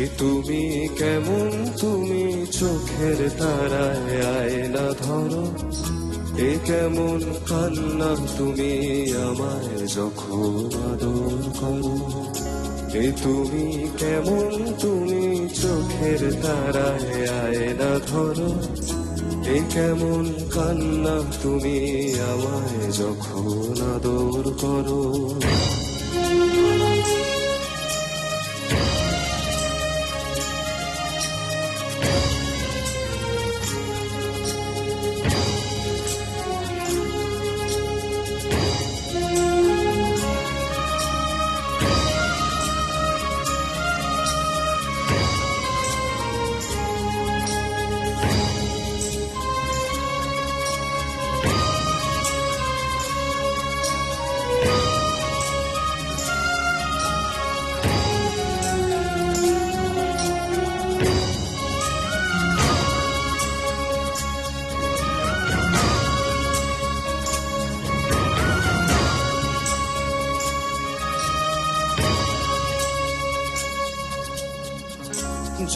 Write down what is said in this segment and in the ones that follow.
এ তুমি কেমন, তুমি চোখের তারায় আয়না ধরো। এ কেমন কান্না তুমি আমায় যখন আদর করো। এ তুমি কেমন, তুমি চোখের তারায় আয়না ধরো। এ কেমন কান্না তুমি আমায় যখন আদর করো।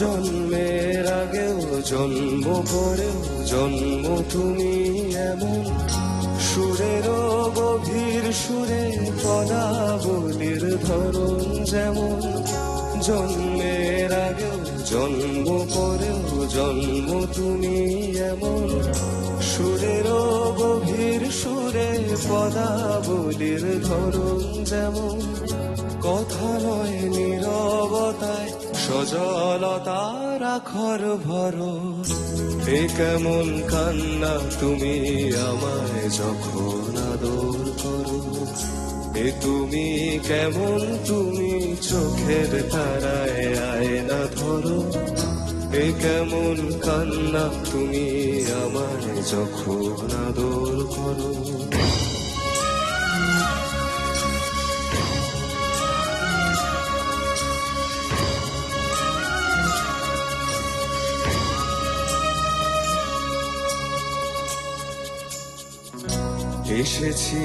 জন্মের আগেও জন্ম পরেও জন্ম তুমি এমন, সুরেরও গভীর সুরে পদাবলীর ধরন যেমন। জন্মের আগেও জন্ম পরেও জন্ম তুমি এমন, সুরেরও গভীর সুরে পদাবলীর ধরন যেমন। কথা নয় নীরবতায় সজলতার আখর ভরো। এ কেমন কান্না তুমি আমায় যখন আদর করো। এ তুমি কেমন, তুমি চোখের তারায় আয়না ধরো। এ কেমন কান্না তুমি আমায় যখন আদর করো। এসেছি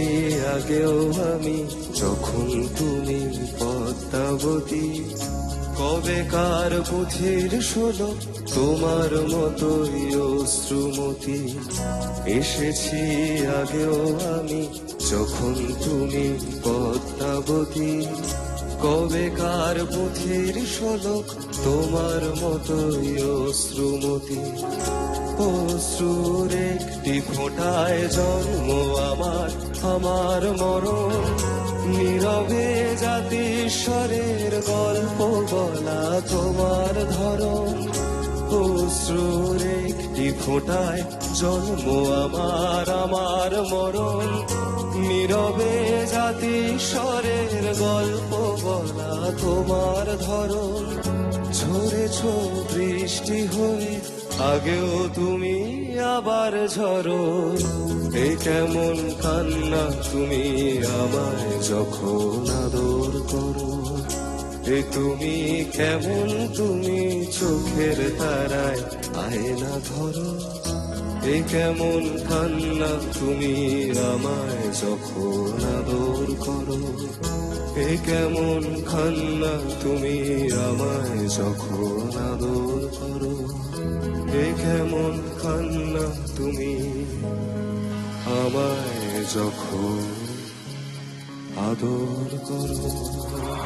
আগেও আমি যখন তুমি পদ্মাবতী। কবেকার পুথির শোলক তোমার মতোই অশ্রুমতি। এসেছি আগেও আমি যখন তুমি পদ্মাবতী। কবেকার পুথির শোলক তোমার মতোই অশ্রুমতি। অশ্রুর একটি ফোঁটায় জন্ম আমার, আমার মরণ। নীরবে জাতিস্বরের গল্প বলা তোমার ধরন। অশ্রুর একটি ফোঁটায় জন্ম আমার, আমার মরণ। নীরবে জাতিস্বরের গল্প বলা তোমার ধরন। ঝরেছ বৃষ্টি হয়ে আগেও তুমি আবার ঝরো। এ কেমন কান্না তুমি আমায় যখন আদর করো। এ তুমি কেমন, তুমি চোখের তারায় আয়না ধরো। এ কেমন কান্না তুমি আমায় যখন আদর করো। এ কেমন কান্না তুমি আমায় যখন আদর করো। এ কেমন কান্না তুমি আমায় যখন আদর করো।